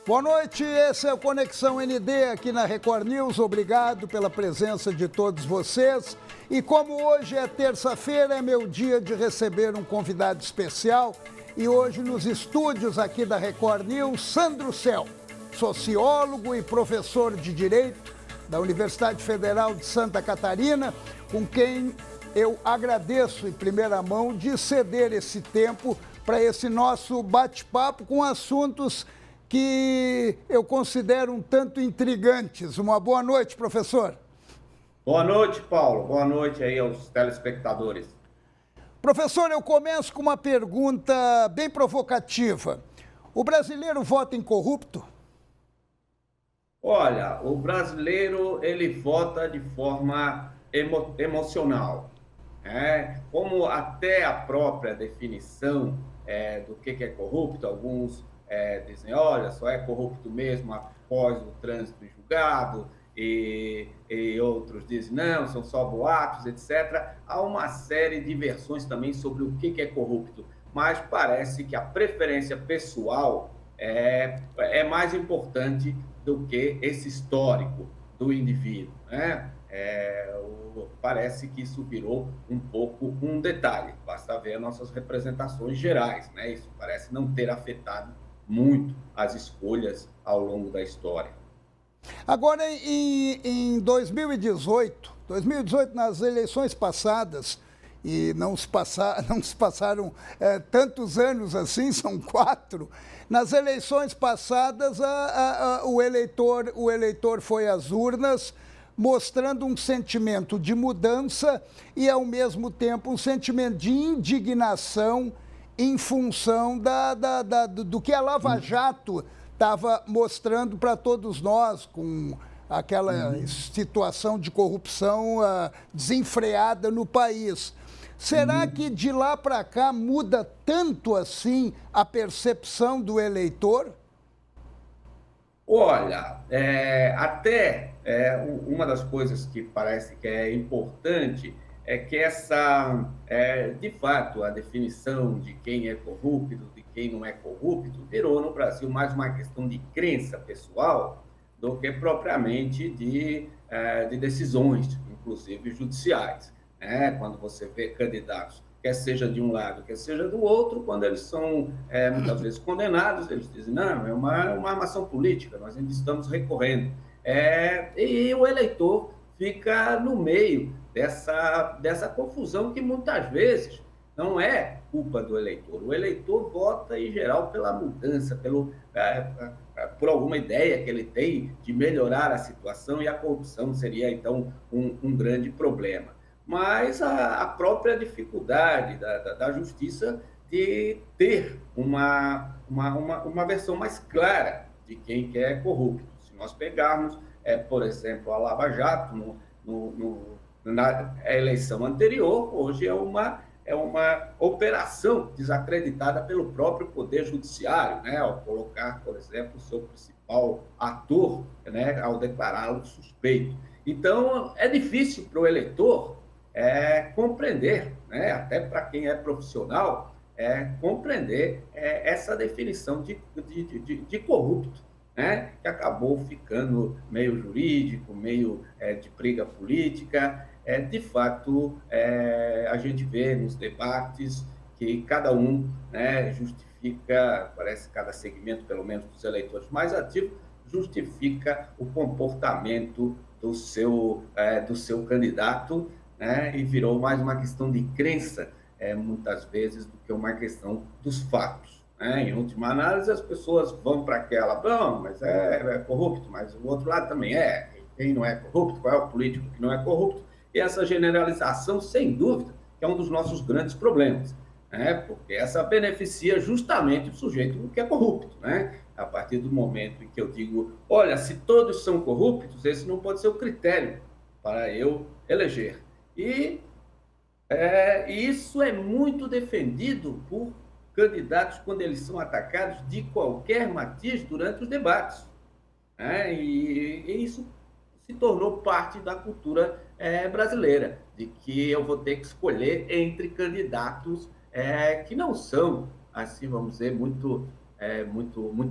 Boa noite, esse é o Conexão ND aqui na Record News. Obrigado pela presença de todos vocês. E como hoje é terça-feira, é meu dia de receber um convidado especial. E hoje nos estúdios aqui da Record News, Sandro Cel, sociólogo e professor de Direito da Universidade Federal de Santa Catarina, com quem eu agradeço em primeira mão de ceder esse tempo para esse nosso bate-papo com assuntos que eu considero um tanto intrigantes. Uma boa noite, professor. Boa noite, Paulo. Boa noite aí aos telespectadores. Professor, eu começo com uma pergunta bem provocativa. O brasileiro vota em corrupto? Olha, o brasileiro, ele vota de forma emocional. Como até a própria definição do que é corrupto, alguns dizem, olha, só é corrupto mesmo após o trânsito em julgado, e outros dizem, não, são só boatos, etc. Há uma série de versões também sobre o que é corrupto, mas parece que a preferência pessoal é mais importante do que esse histórico do indivíduo, né? Parece que isso virou um pouco um detalhe, basta ver nossas representações gerais, né? Isso parece não ter afetado muito as escolhas ao longo da história. Agora, em 2018, nas eleições passadas, e não se passaram tantos anos assim, são 4, nas eleições passadas o eleitor foi às urnas mostrando um sentimento de mudança e, ao mesmo tempo, um sentimento de indignação em função do que a Lava Jato estava mostrando para todos nós, com aquela situação de corrupção desenfreada no país. Será que de lá para cá muda tanto assim a percepção do eleitor? Olha, uma das coisas que parece que é importante é que de fato, a definição de quem é corrupto, de quem não é corrupto, virou no Brasil mais uma questão de crença pessoal do que propriamente de decisões, inclusive judiciais. Quando você vê candidatos, quer seja de um lado, quer seja do outro, quando eles são muitas vezes condenados, eles dizem, não, é uma armação política, nós ainda estamos recorrendo. E o eleitor fica no meio dessa confusão que muitas vezes não é culpa do eleitor. O eleitor vota, em geral, pela mudança, por alguma ideia que ele tem de melhorar a situação, e a corrupção seria, então, um grande problema. Mas a própria dificuldade da justiça de ter uma versão mais clara de quem que é corrupto. Se nós pegarmos, por exemplo, a Lava Jato, na eleição anterior, hoje é uma operação desacreditada pelo próprio Poder Judiciário, né, ao colocar, por exemplo, o seu principal ator, né, ao declará-lo suspeito. Então, é difícil para o eleitor compreender, né, até para quem é profissional, compreender essa definição de corrupto, né, que acabou ficando meio jurídico, meio de briga política. De fato, a gente vê nos debates que cada um, né, justifica, parece que cada segmento, pelo menos dos eleitores mais ativos, justifica o comportamento do seu candidato, né, e virou mais uma questão de crença, muitas vezes, do que uma questão dos fatos. Em última análise, as pessoas vão para aquela, bom, mas é corrupto, mas o outro lado também é. Quem não é corrupto? Qual é o político que não é corrupto? E essa generalização, sem dúvida, é um dos nossos grandes problemas, porque essa beneficia justamente o sujeito que é corrupto, né? A partir do momento em que eu digo, olha, se todos são corruptos, esse não pode ser o critério para eu eleger. E isso é muito defendido por candidatos quando eles são atacados de qualquer matiz durante os debates. E isso se tornou parte da cultura brasileira, de que eu vou ter que escolher entre candidatos que não são, assim, vamos dizer, muito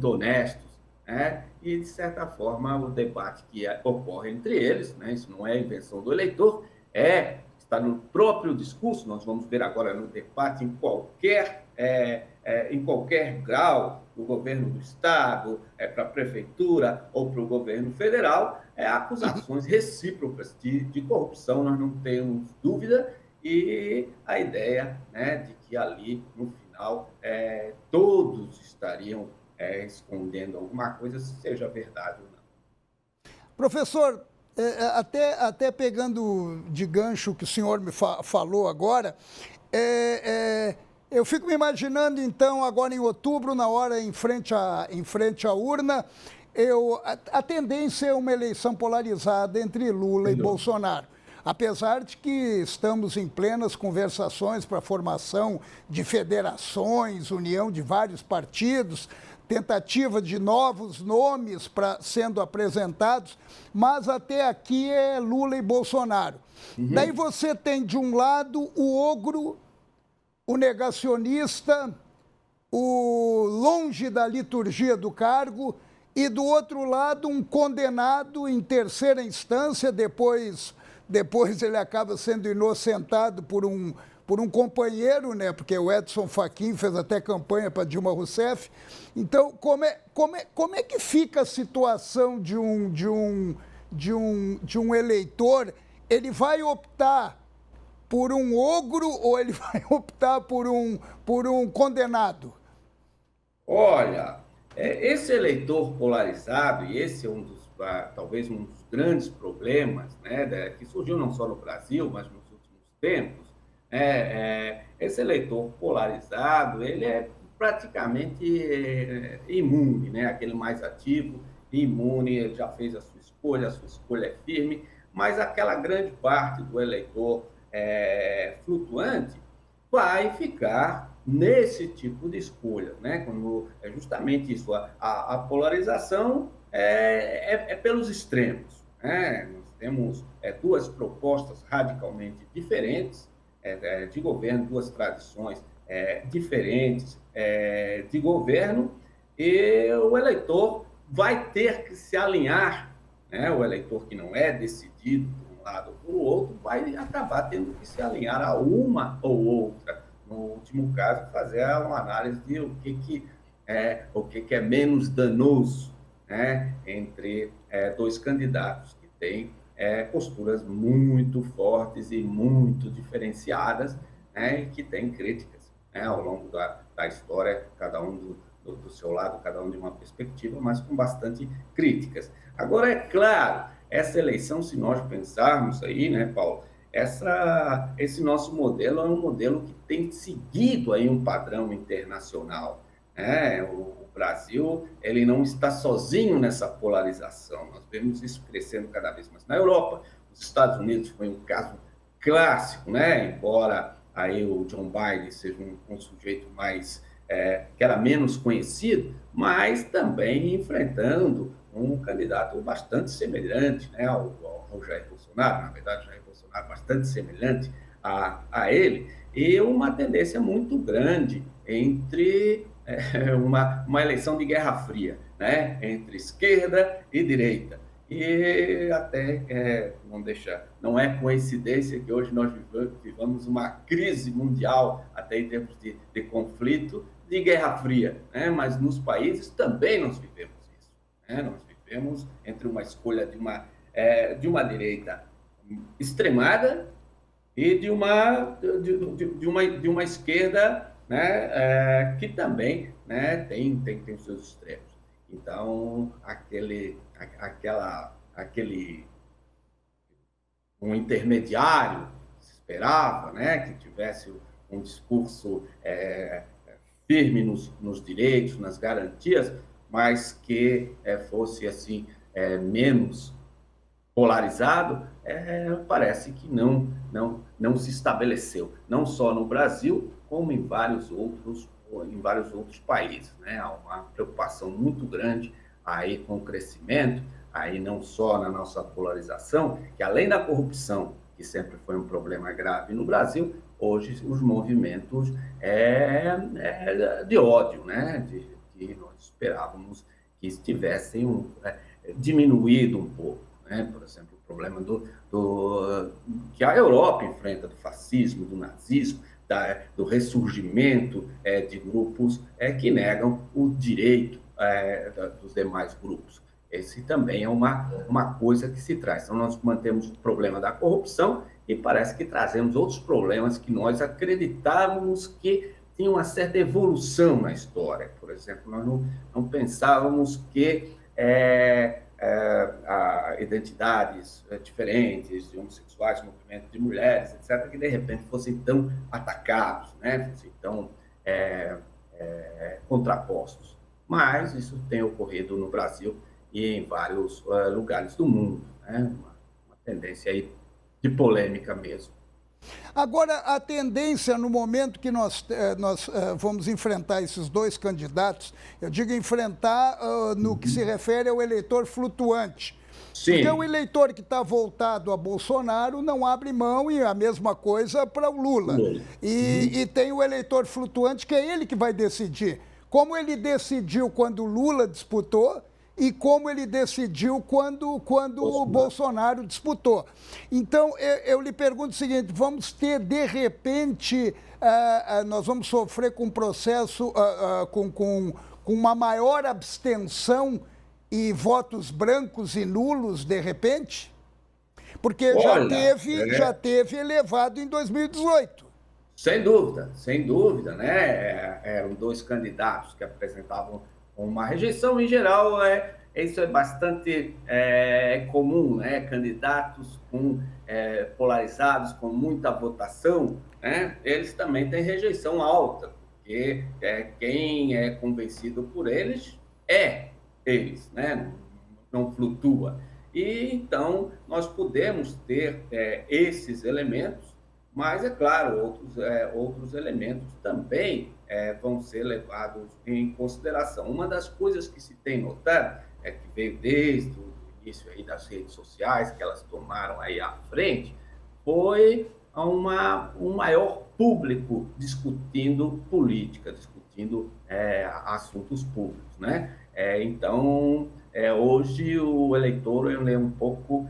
honestos, né? E, de certa forma, o debate que ocorre entre eles, né? Isso não é invenção do eleitor, está no próprio discurso. Nós vamos ver agora no debate em qualquer grau, do governo do Estado, para a prefeitura ou para o governo federal, acusações recíprocas de corrupção, nós não temos dúvida, e a ideia, né, de que ali, no final, todos estariam escondendo alguma coisa, seja verdade ou não. Professor, até pegando de gancho o que o senhor me falou agora, eu fico me imaginando, então, agora em outubro, na hora em frente à urna, a tendência é uma eleição polarizada entre Lula e Bolsonaro. Apesar de que estamos em plenas conversações para a formação de federações, união de vários partidos, tentativa de novos nomes sendo apresentados, mas até aqui é Lula e Bolsonaro. Daí você tem, de um lado, o ogro, o negacionista, o longe da liturgia do cargo, e do outro lado, um condenado em terceira instância, depois ele acaba sendo inocentado por um companheiro, né? Porque o Edson Fachin fez até campanha para Dilma Rousseff. Então, como é que fica a situação de um eleitor? Ele vai optar por um ogro ou ele vai optar por um condenado? Olha, esse eleitor polarizado, e esse é talvez um dos grandes problemas, né, que surgiu não só no Brasil, mas nos últimos tempos, esse eleitor polarizado, ele é praticamente imune, né, aquele mais ativo, imune, ele já fez a sua escolha é firme, mas aquela grande parte do eleitor flutuante vai ficar nesse tipo de escolha, né? Quando é justamente isso, a polarização pelos extremos, né? Nós temos duas propostas radicalmente diferentes de governo, duas tradições diferentes de governo, e o eleitor vai ter que se alinhar, né? O eleitor que não é decidido por um lado ou por outro vai acabar tendo que se alinhar a uma ou outra. No último caso, fazer uma análise de o que é menos danoso, né, entre dois candidatos que têm posturas muito fortes e muito diferenciadas, né, e que têm críticas, né, ao longo da história, cada um do seu lado, cada um de uma perspectiva, mas com bastante críticas. Agora, é claro, essa eleição, se nós pensarmos aí, né, Paulo, esse nosso modelo é um modelo que tem seguido aí um padrão internacional, né? O Brasil, ele não está sozinho nessa polarização. Nós vemos isso crescendo cada vez mais na Europa. Os Estados Unidos foi um caso clássico, né? Embora aí o John Biden seja um sujeito mais que era menos conhecido, mas também enfrentando um candidato bastante semelhante, né, ao Jair Bolsonaro. Na verdade, Jair Bolsonaro bastante semelhante a ele, e uma tendência muito grande entre uma eleição de Guerra Fria, né, entre esquerda e direita. E até, não é coincidência que hoje nós vivamos uma crise mundial, até em termos de conflito, de Guerra Fria, né? Mas nos países também nós vivemos isso, né? Nós vivemos entre uma escolha de uma direita extremada e de uma esquerda, né, que também, né, tem os seus extremos. Então, um intermediário se esperava, né, que tivesse um discurso firme nos direitos, nas garantias, mas que fosse assim menos polarizado, parece que não se estabeleceu, não só no Brasil, como em vários outros países, né? Há uma preocupação muito grande aí com o crescimento, aí não só na nossa polarização, que além da corrupção, que sempre foi um problema grave no Brasil, hoje os movimentos de ódio, né? Que nós esperávamos que tivessem diminuído um pouco, né? Por exemplo, o problema que a Europa enfrenta do fascismo, do nazismo, do ressurgimento de grupos que negam o direito dos demais grupos. Esse também é uma coisa que se traz. Então, nós mantemos o problema da corrupção e parece que trazemos outros problemas que nós acreditávamos que tinha uma certa evolução na história. Por exemplo, nós não pensávamos que identidades diferentes, de homossexuais, movimento de mulheres, etc., que de repente fossem tão atacados, né? Fossem tão contrapostos. Mas isso tem ocorrido no Brasil e em vários lugares do mundo, né? Uma tendência aí de polêmica mesmo. Agora, a tendência no momento que nós vamos enfrentar esses dois candidatos, eu digo enfrentar no que se refere ao eleitor flutuante. Sim. Porque o eleitor que está voltado a Bolsonaro não abre mão, e a mesma coisa para o Lula. E tem o eleitor flutuante, que é ele que vai decidir. Como ele decidiu quando o Lula disputou, e como ele decidiu quando o Bolsonaro disputou. Então, eu lhe pergunto o seguinte, vamos ter, de repente, nós vamos sofrer com um processo, com uma maior abstenção e votos brancos e nulos, de repente? Porque já teve elevado em 2018. Sem dúvida, né? Eram dois candidatos que apresentavam uma rejeição. Em geral, isso é bastante comum, né? Candidatos polarizados, com muita votação, né? Eles também têm rejeição alta, porque quem é convencido por eles eles, né? Não flutua. E, então, nós podemos ter esses elementos, mas, é claro, outros elementos também vão ser levados em consideração. Uma das coisas que se tem notado que veio desde o início aí das redes sociais, que elas tomaram aí à frente, foi um maior público discutindo política, discutindo assuntos públicos, né? Então, hoje o eleitor ele é um pouco...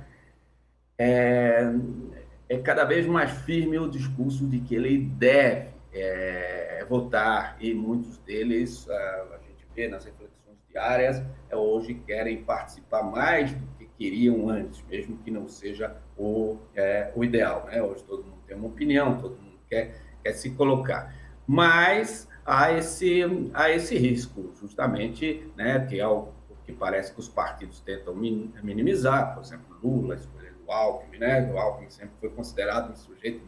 cada vez mais firme o discurso de que ele deve votar, e muitos deles, a gente vê nas reflexões diárias, hoje querem participar mais do que queriam antes, mesmo que não seja o ideal, né? Hoje todo mundo tem uma opinião, todo mundo quer se colocar. Mas há esse risco, justamente, né, que é o que parece que os partidos tentam minimizar. Por exemplo, Lula escolhendo o Alckmin, né? O Alckmin sempre foi considerado um sujeito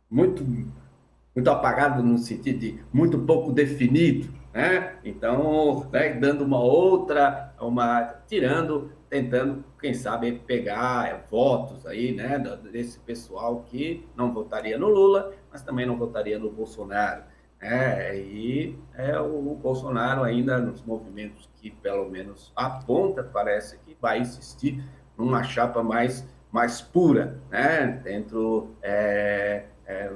muito apagado, no sentido de muito pouco definido, né? Então, né, dando tentando, quem sabe, pegar votos aí, né, desse pessoal que não votaria no Lula, mas também não votaria no Bolsonaro, né? E o Bolsonaro ainda, nos movimentos que pelo menos aponta, parece que vai insistir numa chapa mais pura, né? Dentro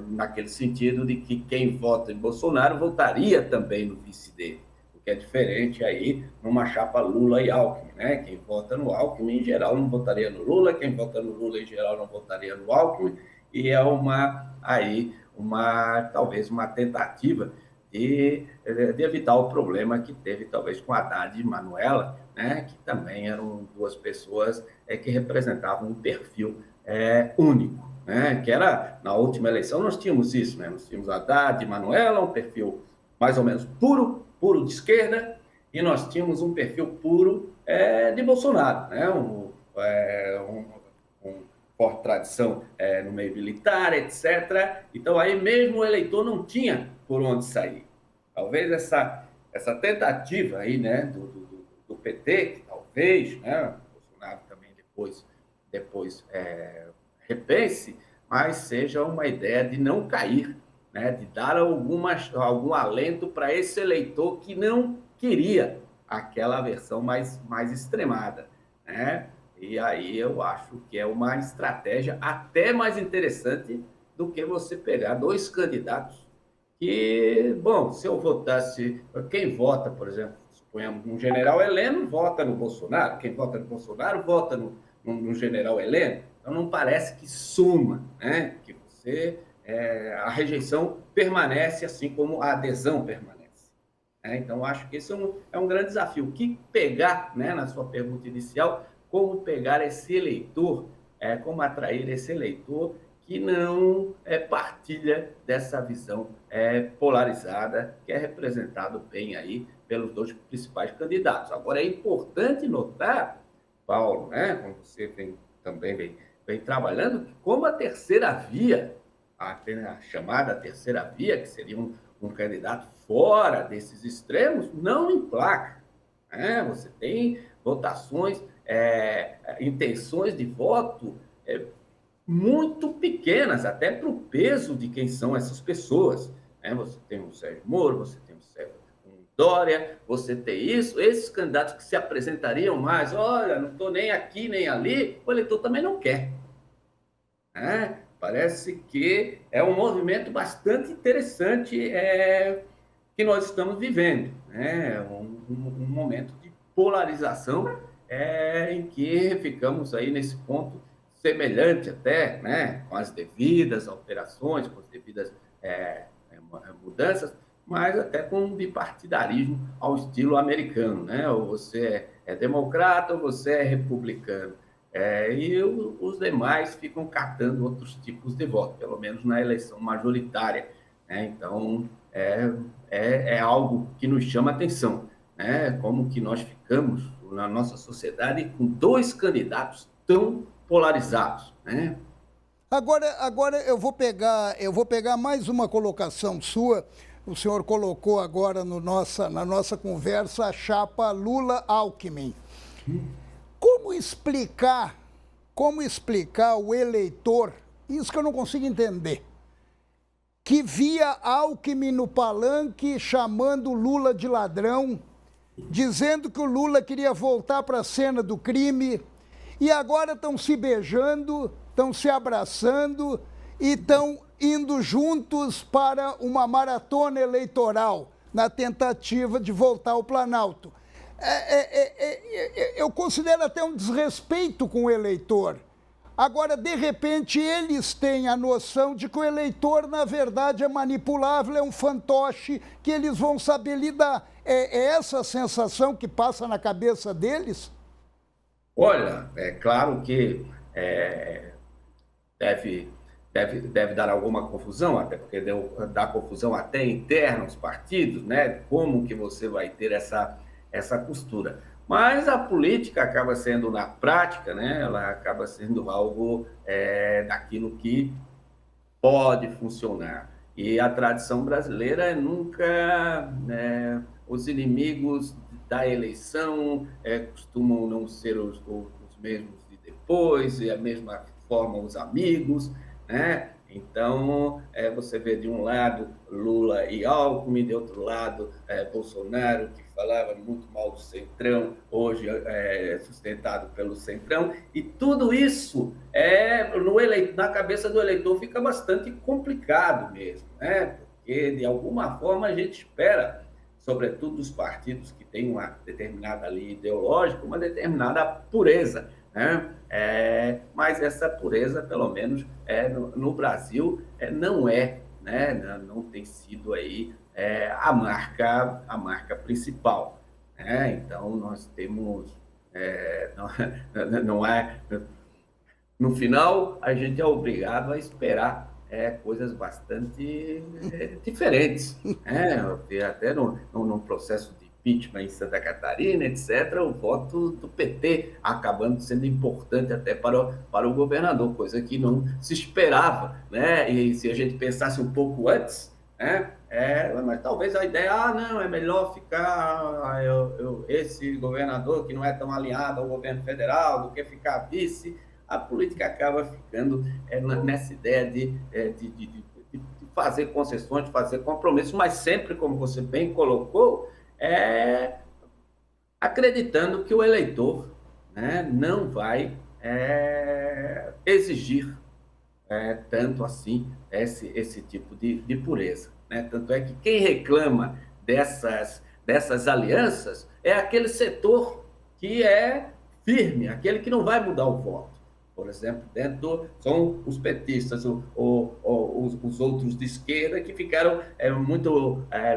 naquele sentido de que quem vota em Bolsonaro votaria também no vice dele, o que é diferente aí numa chapa Lula e Alckmin, né? Quem vota no Alckmin, em geral, não votaria no Lula, quem vota no Lula, em geral, não votaria no Alckmin, e talvez uma tentativa de evitar o problema que teve, talvez, com Haddad e Manuela, né? Que também eram duas pessoas que representavam um perfil único, né? Que era, na última eleição, nós tínhamos isso, né? Nós tínhamos Haddad e Manuela, um perfil mais ou menos puro de esquerda, e nós tínhamos um perfil puro de Bolsonaro, né? Forte tradição no meio militar, etc. Então, aí mesmo o eleitor não tinha por onde sair. Talvez essa tentativa aí, né, do PT, que talvez, né, o Bolsonaro também depois repense, mas seja uma ideia de não cair, né, de dar algum alento para esse eleitor que não queria aquela versão mais extremada, né? E aí eu acho que é uma estratégia até mais interessante do que você pegar dois candidatos que, bom, se eu votasse, quem vota, por exemplo, suponhamos, um general Heleno vota no Bolsonaro, quem vota no Bolsonaro vota no general Heleno. Então, não parece que suma, né? Que a rejeição permanece, assim como a adesão permanece. Então, acho que esse é um grande desafio. O que pegar, né, na sua pergunta inicial, como pegar esse eleitor, como atrair esse eleitor que não partilha dessa visão polarizada, que é representado bem aí pelos dois principais candidatos. Agora, é importante notar, Paulo, né, como você também vem trabalhando, como a terceira via, a chamada terceira via, que seria um candidato fora desses extremos, não emplaca. Né? Você tem votações, intenções de voto muito pequenas, até para o peso de quem são essas pessoas. Né? Você tem o Sérgio Moro, você tem o Dória, você tem isso, esses candidatos que se apresentariam mais, olha, não estou nem aqui nem ali, o eleitor também não quer. Né? Parece que é um movimento bastante interessante que nós estamos vivendo. Né? Um momento de polarização em que ficamos aí nesse ponto semelhante até, né? Com as devidas alterações, com as devidas mudanças, mas até com um bipartidarismo ao estilo americano. Né? Ou você é democrata ou você é republicano. E os demais ficam catando outros tipos de voto, pelo menos na eleição majoritária. Né? Então, é algo que nos chama a atenção, né? Como que nós ficamos na nossa sociedade com dois candidatos tão polarizados. Né? Agora eu vou pegar mais uma colocação sua. O senhor colocou agora na nossa conversa a chapa Lula-Alckmin. Como explicar o eleitor, isso que eu não consigo entender, que via Alckmin no palanque chamando Lula de ladrão, dizendo que o Lula queria voltar para a cena do crime, e agora estão se beijando, estão se abraçando e estão indo juntos para uma maratona eleitoral, na tentativa de voltar ao Planalto. Eu considero até um desrespeito com o eleitor. Agora, de repente, eles têm a noção de que o eleitor, na verdade, é manipulável, é um fantoche que eles vão saber lidar. É essa a sensação que passa na cabeça deles? Olha, é claro que deve dar alguma confusão, até porque dá confusão até interna aos partidos, né? Como que você vai ter essa costura? Mas a política acaba sendo, na prática, né? Ela acaba sendo algo daquilo que pode funcionar. E a tradição brasileira é nunca, né, os inimigos da eleição costumam não ser os mesmos de depois, e a mesma forma os amigos, né? Então, você vê de um lado Lula e Alckmin, de outro lado Bolsonaro, que falava muito mal do Centrão, hoje sustentado pelo Centrão, e tudo isso na cabeça do eleitor fica bastante complicado mesmo, né? Porque, de alguma forma, a gente espera, sobretudo dos partidos que têm uma determinada linha ideológica, uma determinada pureza, né? Mas essa pureza, pelo menos no Brasil, não né? Não tem sido aí a marca principal. Né? Então, nós temos... não é... No final, a gente é obrigado a esperar coisas bastante diferentes. Até no processo de impeachment em Santa Catarina, etc., o voto do PT acabando sendo importante até para o governador, coisa que não se esperava. Né? E se a gente pensasse um pouco antes, né? Mas talvez a ideia, não, é melhor ficar esse governador que não é tão alinhado ao governo federal do que ficar vice. A política acaba ficando nessa ideia de fazer concessões, de fazer compromissos, mas sempre, como você bem colocou, acreditando que o eleitor, né, não vai exigir tanto assim esse tipo de pureza. Né? Tanto é que quem reclama dessas alianças é aquele setor que é firme, aquele que não vai mudar o voto. Por exemplo, são os petistas, os outros de esquerda que ficaram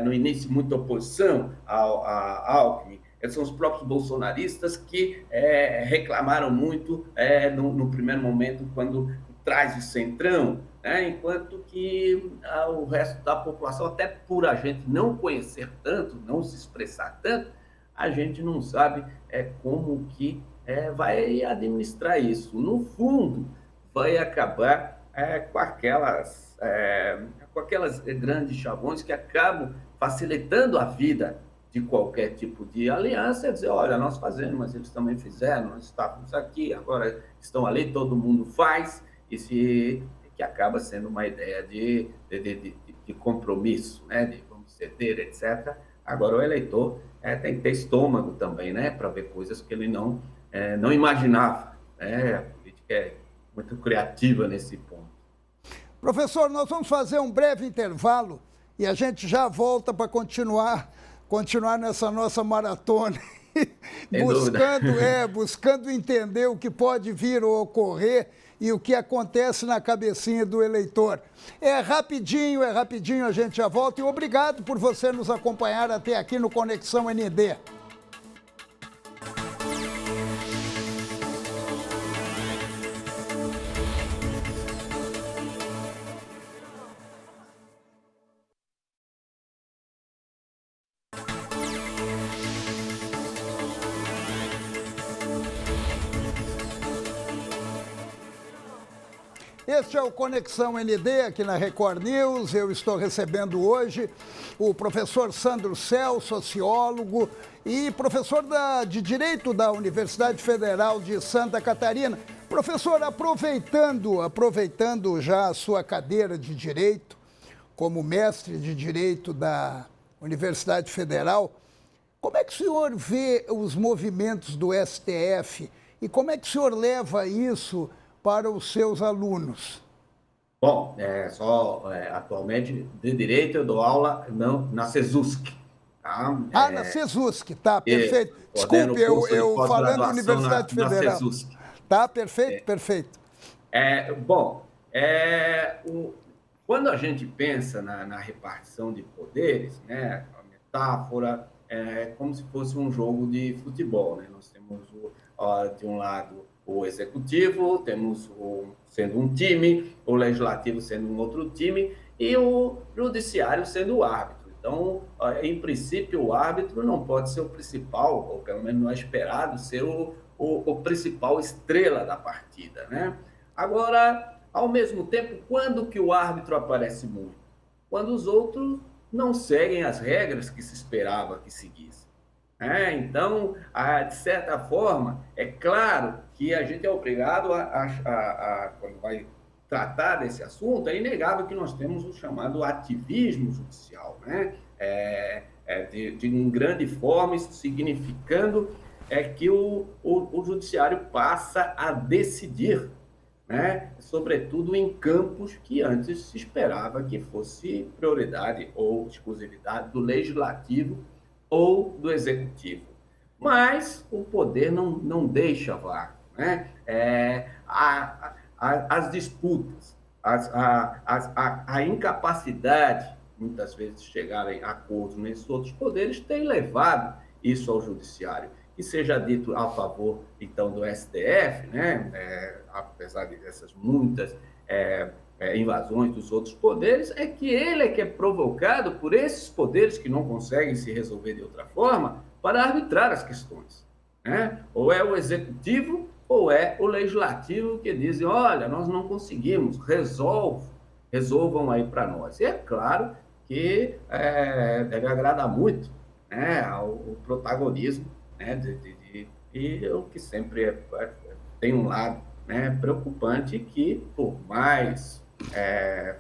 no início, muita oposição a Alckmin. São os próprios bolsonaristas que reclamaram muito no primeiro momento, quando traz o centrão, né? Enquanto que o resto da população, até por a gente não conhecer tanto, não se expressar tanto, a gente não sabe como que vai administrar isso. No fundo, vai acabar com aquelas grandes chavões que acabam facilitando a vida de qualquer tipo de aliança, é dizer, olha, nós fazemos, mas eles também fizeram, nós estávamos aqui, agora estão ali, todo mundo faz, que acaba sendo uma ideia de compromisso, né, de vamos ceder, etc. Agora, o eleitor tem que ter estômago também, né, para ver coisas que ele não imaginava. Né? A política é muito criativa nesse ponto. Professor, nós vamos fazer um breve intervalo e a gente já volta para continuar nessa nossa maratona, buscando entender o que pode vir a ocorrer e o que acontece na cabecinha do eleitor. É rapidinho, a gente já volta. E obrigado por você nos acompanhar até aqui no Conexão ND. Este é o Conexão ND aqui na Record News. Eu estou recebendo hoje o professor Sandro Cel, sociólogo e professor de Direito da Universidade Federal de Santa Catarina. Professor, aproveitando já a sua cadeira de Direito, como mestre de Direito da Universidade Federal, como é que o senhor vê os movimentos do STF e como é que o senhor leva isso para os seus alunos? Bom, atualmente, de Direito, eu dou aula na CESUSC. Tá? Na CESUSC, tá, perfeito. Desculpe, eu falando Universidade Federal. Na CESUSC. Tá, perfeito, perfeito. Quando a gente pensa na repartição de poderes, né, a metáfora é como se fosse um jogo de futebol. Né? Nós temos, de um lado, o executivo, temos sendo um time, o legislativo sendo um outro time e o judiciário sendo o árbitro. Então, em princípio, o árbitro não pode ser o principal, ou pelo menos não é esperado ser o principal estrela da partida, né? Agora, ao mesmo tempo, quando que o árbitro aparece muito? Quando os outros não seguem as regras que se esperava que seguissem. Então, de certa forma, é claro que a gente é obrigado quando vai tratar desse assunto, é inegável que nós temos o chamado ativismo judicial, né? De grande forma, isso significando que o judiciário passa a decidir, né? Sobretudo em campos que antes se esperava que fosse prioridade ou exclusividade do legislativo ou do executivo. Mas o poder não deixa vácuo, né? As disputas, a incapacidade, muitas vezes, de chegarem a acordos nesses outros poderes, tem levado isso ao judiciário. Que seja dito a favor, então, do STF, né? Apesar dessas muitas invasões dos outros poderes, é que ele é provocado por esses poderes que não conseguem se resolver de outra forma para arbitrar as questões, né? Ou é o executivo ou é o legislativo que dizem, olha, nós não conseguimos, resolvam aí para nós. E é claro que deve agradar muito, né, ao protagonismo, né, e o que sempre tem um lado, né, preocupante, que por mais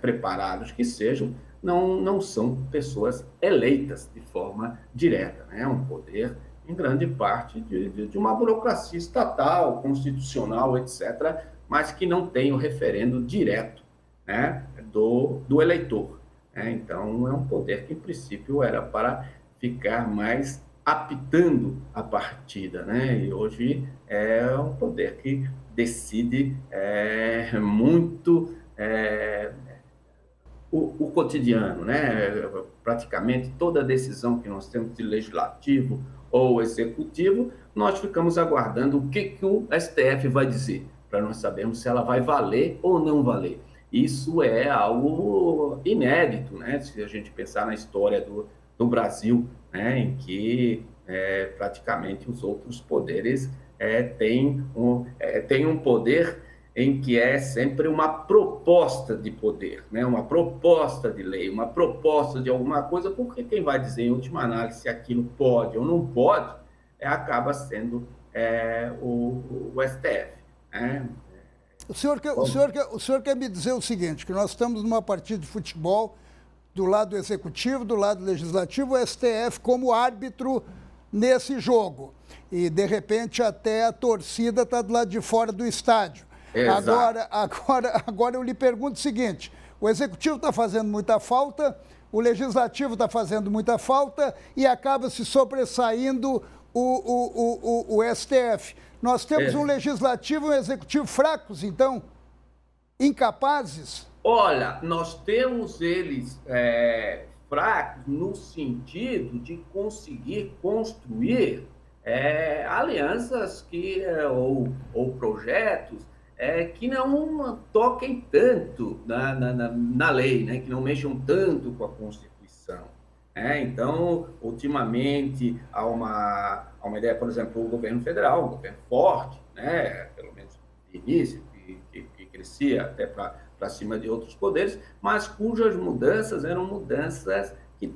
preparados que sejam, não são pessoas eleitas de forma direta, né? É um poder, em grande parte, de uma burocracia estatal, constitucional, etc., mas que não tem o referendo direto, né, do eleitor. Né? Então, é um poder que, em princípio, era para ficar mais apitando a partida, né? E hoje é um poder que decide muito o cotidiano, né? Praticamente toda decisão que nós temos de legislativo ou executivo, nós ficamos aguardando o que o STF vai dizer, para nós sabermos se ela vai valer ou não valer. Isso é algo inédito, né? Se a gente pensar na história do Brasil, né? Em que praticamente os outros poderes têm um poder em que é sempre uma proposta de poder, né? Uma proposta de lei, uma proposta de alguma coisa, porque quem vai dizer, em última análise, se aquilo pode ou não pode, acaba sendo o STF. Né? O senhor quer me dizer o seguinte, que nós estamos numa partida de futebol, do lado executivo, do lado legislativo, o STF como árbitro nesse jogo. E, de repente, até a torcida está do lado de fora do estádio. Agora eu lhe pergunto o seguinte, o Executivo está fazendo muita falta, o Legislativo está fazendo muita falta e acaba se sobressaindo o STF. Nós temos um Legislativo e um Executivo fracos, então, incapazes? Olha, nós temos eles fracos no sentido de conseguir construir alianças ou projetos que não toquem tanto na lei, né? Que não mexam tanto com a Constituição. Então, ultimamente, há uma ideia, por exemplo, o governo federal, um governo forte, né? Pelo menos de início, que crescia até para cima de outros poderes, mas cujas mudanças eram mudanças que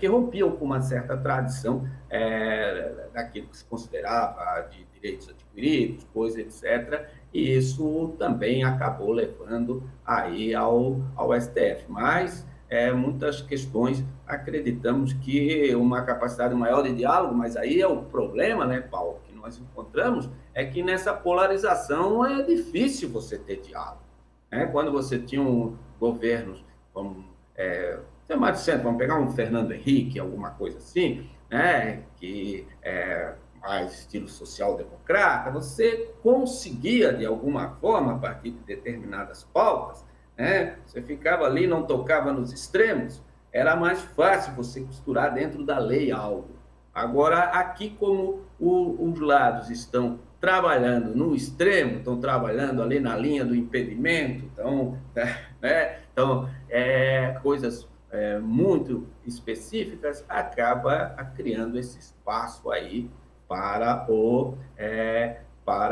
rompiam com uma certa tradição daquilo que se considerava de direitos adquiridos, coisa, etc. E isso também acabou levando aí ao STF. Mas muitas questões acreditamos que uma capacidade maior de diálogo, mas aí é o problema, né, Paulo, que nós encontramos, é que nessa polarização é difícil você ter diálogo. Quando você tinha governos como mais de centro, vamos pegar um Fernando Henrique, alguma coisa assim, né, que mais estilo social-democrata, você conseguia, de alguma forma, a partir de determinadas pautas, né, você ficava ali, não tocava nos extremos, era mais fácil você costurar dentro da lei algo. Agora, aqui, como os lados estão trabalhando no extremo, estão trabalhando ali na linha do impedimento, coisas muito específicas, acaba criando esse espaço aí para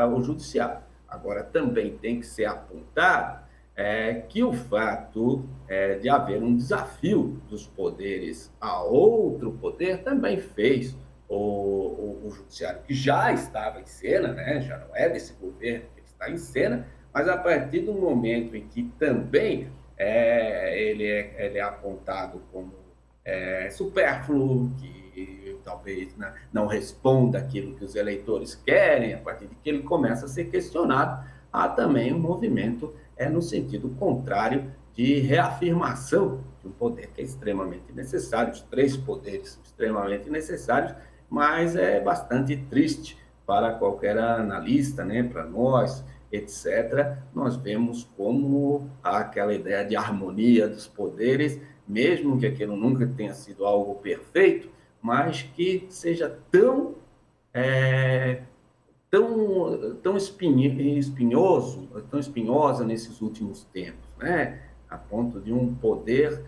o judiciário. Agora, também tem que ser apontado que o fato de haver um desafio dos poderes a outro poder também fez o judiciário, que já estava em cena, né? Já não é desse governo que está em cena, mas a partir do momento em que também ele é apontado como supérfluo, que talvez não responda aquilo que os eleitores querem, a partir de que ele começa a ser questionado, há também um movimento no sentido contrário de reafirmação de um poder que é extremamente necessário, os três poderes são extremamente necessários, mas é bastante triste para qualquer analista, né, para nós, etc., nós vemos como aquela ideia de harmonia dos poderes, mesmo que aquilo nunca tenha sido algo perfeito, mas que seja tão espinhosa nesses últimos tempos, né? A ponto de um poder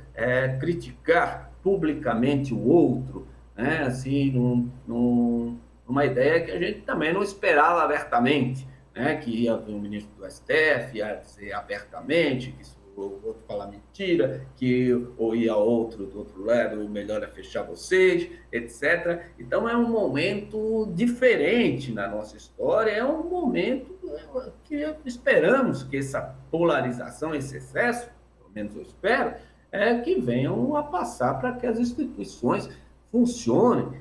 criticar publicamente o outro, né? Assim, numa ideia que a gente também não esperava abertamente, né? Que ia vir um ministro do STF, ia dizer abertamente que o outro falar mentira, ou ia outro do outro lado, o melhor é fechar vocês, etc. Então, é um momento diferente na nossa história, é um momento que esperamos que essa polarização, esse excesso, pelo menos eu espero, que venham a passar para que as instituições funcionem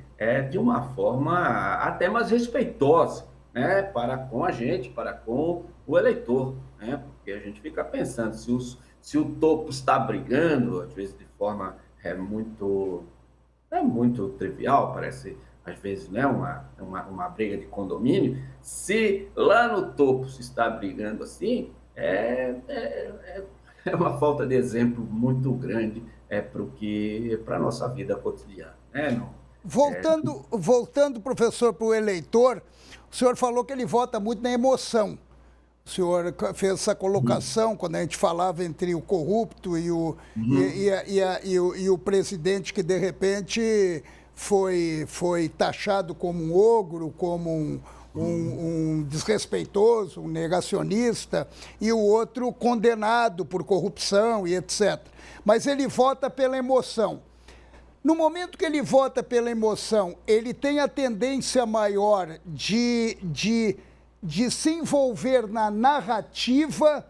de uma forma até mais respeitosa, né, para com a gente, para com o eleitor, né, porque a gente fica pensando se o topo está brigando, às vezes de forma muito É muito trivial, parece às vezes, né, uma briga de condomínio. Se lá no topo se está brigando assim, é uma falta de exemplo muito grande para a nossa vida cotidiana. Né? Não, Voltando, professor, para o eleitor, o senhor falou que ele vota muito na emoção. O senhor fez essa colocação quando a gente falava entre o corrupto e o presidente que, de repente, foi taxado como um ogro, como um desrespeitoso, um negacionista, e o outro condenado por corrupção e etc. Mas ele vota pela emoção. No momento que ele vota pela emoção, ele tem a tendência maior de se envolver na narrativa,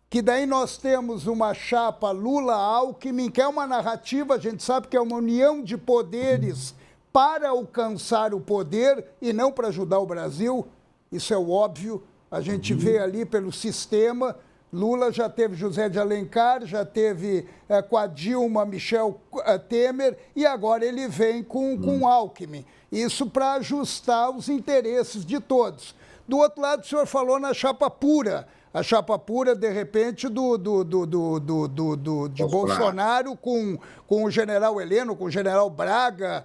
que daí nós temos uma chapa Lula-Alckmin, que é uma narrativa, a gente sabe que é uma união de poderes para alcançar o poder e não para ajudar o Brasil, isso é óbvio, a gente vê ali pelo sistema. Lula já teve José de Alencar, já teve com a Dilma, Michel Temer, e agora ele vem com Alckmin. Isso para ajustar os interesses de todos. Do outro lado, o senhor falou na chapa pura. A chapa pura, de repente, de Bolsonaro com o general Heleno, com o general Braga.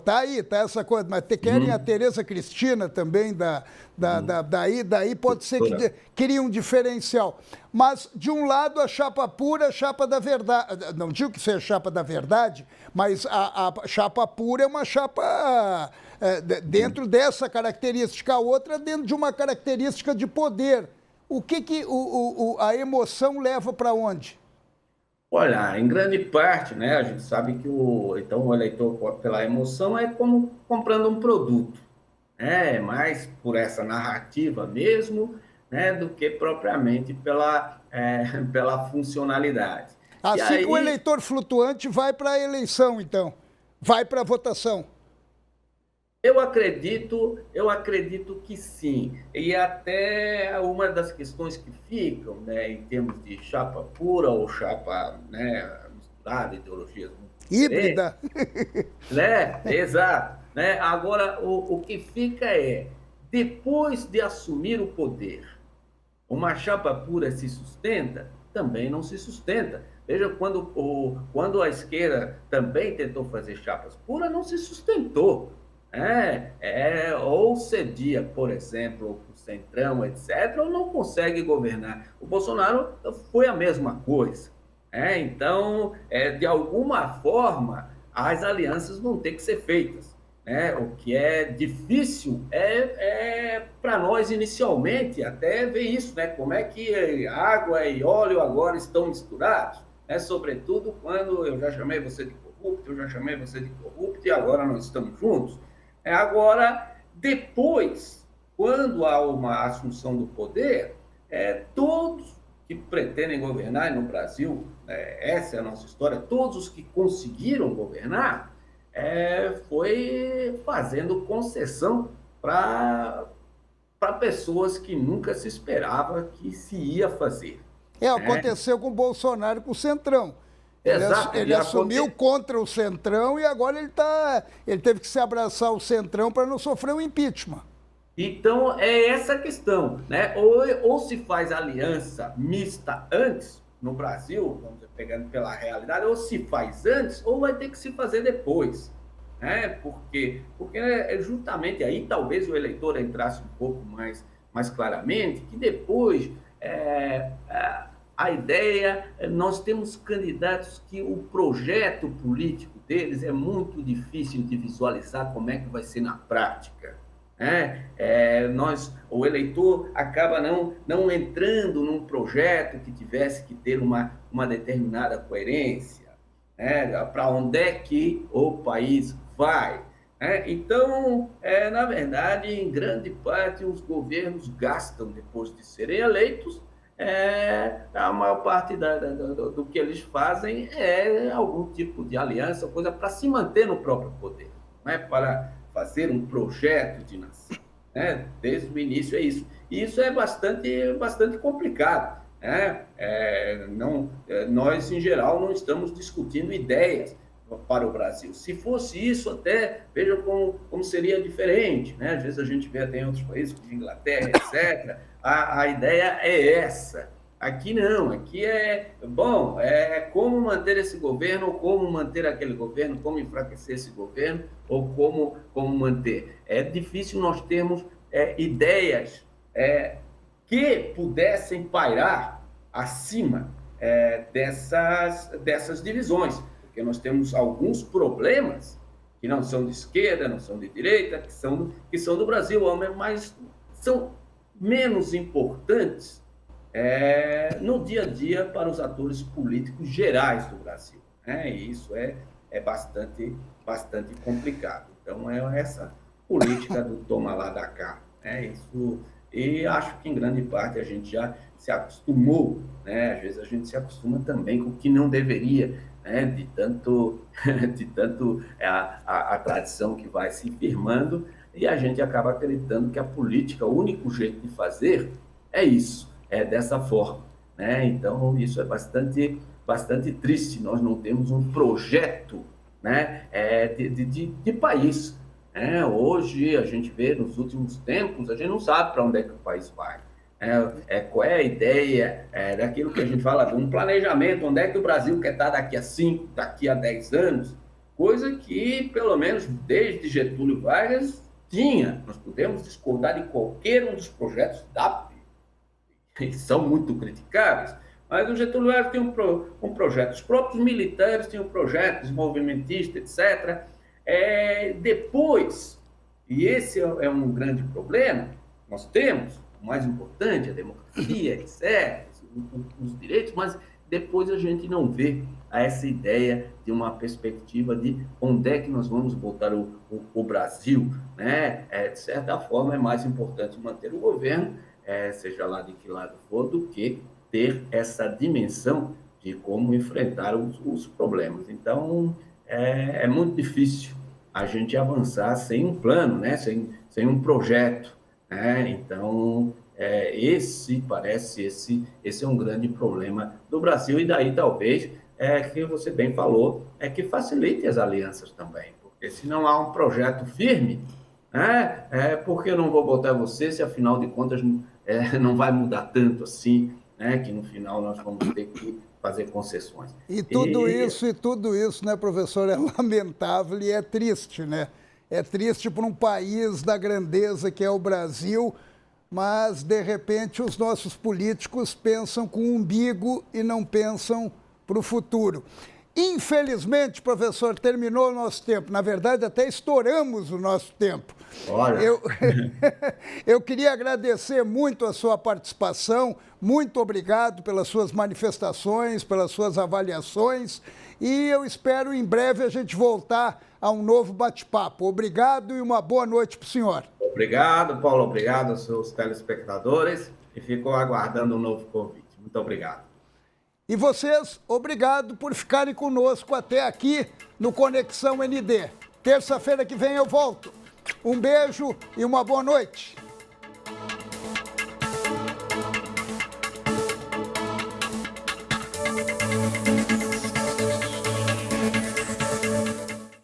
Tá aí, tá essa coisa. Mas querem a Tereza Cristina também, daí pode ser que cria um diferencial. Mas, de um lado, a chapa pura, a chapa da verdade. Não digo que seja a chapa da verdade, mas a chapa pura é uma chapa dentro dessa característica. A outra dentro de uma característica de poder. O que a emoção leva para onde? Olha, em grande parte, né, a gente sabe que o eleitor, pela emoção, é como comprando um produto. É mais por essa narrativa mesmo, né, do que propriamente pela funcionalidade. Assim que o eleitor flutuante vai para a eleição, então, vai para a votação. Eu acredito que sim. E até uma das questões que ficam, né, em termos de chapa pura ou chapa, né, misturada, ideologias híbrida, né? Exato. Né? Agora, o que fica depois de assumir o poder, uma chapa pura se sustenta? Também não se sustenta. Veja, quando a esquerda também tentou fazer chapas puras, não se sustentou. Ou cedia, por exemplo, o Centrão, etc., ou não consegue governar. O Bolsonaro foi a mesma coisa. Então, de alguma forma, as alianças vão ter que ser feitas. O que é difícil para nós, inicialmente, até ver isso, como é que água e óleo agora estão misturados, sobretudo quando eu já chamei você de corrupto, eu já chamei você de corrupto e agora nós estamos juntos. Agora, depois, quando há uma assunção do poder, todos que pretendem governar no Brasil, essa é a nossa história, todos os que conseguiram governar, foi fazendo concessão para pessoas que nunca se esperava que se ia fazer. Aconteceu com o Bolsonaro, com o Centrão. Ele assumiu contra o Centrão e agora ele teve que se abraçar ao Centrão para não sofrer um impeachment. Então, é essa a questão, né? Ou se faz aliança mista antes, no Brasil, vamos pegando pela realidade, ou se faz antes, ou vai ter que se fazer depois. Porque justamente aí talvez o eleitor entrasse um pouco mais claramente, que depois a ideia, nós temos candidatos que o projeto político deles é muito difícil de visualizar como é que vai ser na prática. O eleitor acaba não entrando num projeto que tivesse que ter uma determinada coerência, para onde é que o país vai. Então, na verdade, em grande parte, os governos gastam, depois de serem eleitos, a maior parte do que eles fazem é algum tipo de aliança, coisa para se manter no próprio poder, para fazer um projeto de nação. Desde o início é isso. E isso é bastante complicado. Nós, em geral, não estamos discutindo ideias. para o Brasil. Se fosse isso, até veja como seria diferente, né? Às vezes a gente vê até em outros países, como Inglaterra, etc. A ideia é essa. Aqui não, aqui é como manter esse governo, ou como manter aquele governo, como enfraquecer esse governo, ou como manter. É difícil nós termos ideias que pudessem pairar acima dessas divisões, porque nós temos alguns problemas que não são de esquerda, não são de direita, que são do Brasil, mas são menos importantes no dia a dia para os atores políticos gerais do Brasil, né? E isso é bastante complicado. Então, é essa política do toma lá da cá, né? Isso, e acho que, em grande parte, a gente já se acostumou, né? Às vezes a gente se acostuma também com o que não deveria, né? De tanto a tradição que vai se firmando, e a gente acaba acreditando que a política, o único jeito de fazer é isso. Dessa forma, né? Então, isso é bastante triste. Nós não temos um projeto, né, de país, né? Hoje, a gente vê, nos últimos tempos, a gente não sabe para onde é que o país vai. Qual é a ideia daquilo que a gente fala de um planejamento, onde é que o Brasil quer estar daqui a 5, daqui a 10 anos, coisa que, pelo menos desde Getúlio Vargas, tinha. Nós podemos discordar de qualquer um dos projetos da que são muito criticáveis, mas o Getúlio Vargas tem um projeto, os próprios militares tinham projetos, desenvolvimentistas, etc. Depois, e esse é um grande problema, nós temos, o mais importante, a democracia, etc., os direitos, mas depois a gente não vê essa ideia de uma perspectiva de onde é que nós vamos botar o Brasil, né? De certa forma, é mais importante manter o governo, seja lá de que lado for, do que ter essa dimensão de como enfrentar os problemas. Então, é muito difícil a gente avançar sem um plano, né? sem um projeto, né? Então, esse é um grande problema do Brasil, e daí talvez, que você bem falou, que facilite as alianças também, porque se não há um projeto firme, por que eu não vou botar você se, afinal de contas, não vai mudar tanto assim, né? Que no final nós vamos ter que fazer concessões. E tudo isso, né, professor, é lamentável e é triste, né? É triste para um país da grandeza que é o Brasil, mas, de repente, os nossos políticos pensam com o umbigo e não pensam para o futuro. Infelizmente, professor, terminou o nosso tempo. Na verdade, até estouramos o nosso tempo. Olha. Eu queria agradecer muito a sua participação. Muito obrigado pelas suas manifestações, pelas suas avaliações. E eu espero em breve a gente voltar a um novo bate-papo. Obrigado e uma boa noite para o senhor. Obrigado, Paulo. Obrigado aos seus telespectadores. E fico aguardando um novo convite. Muito obrigado. E vocês, obrigado por ficarem conosco até aqui no Conexão ND. Terça-feira que vem eu volto. Um beijo e uma boa noite.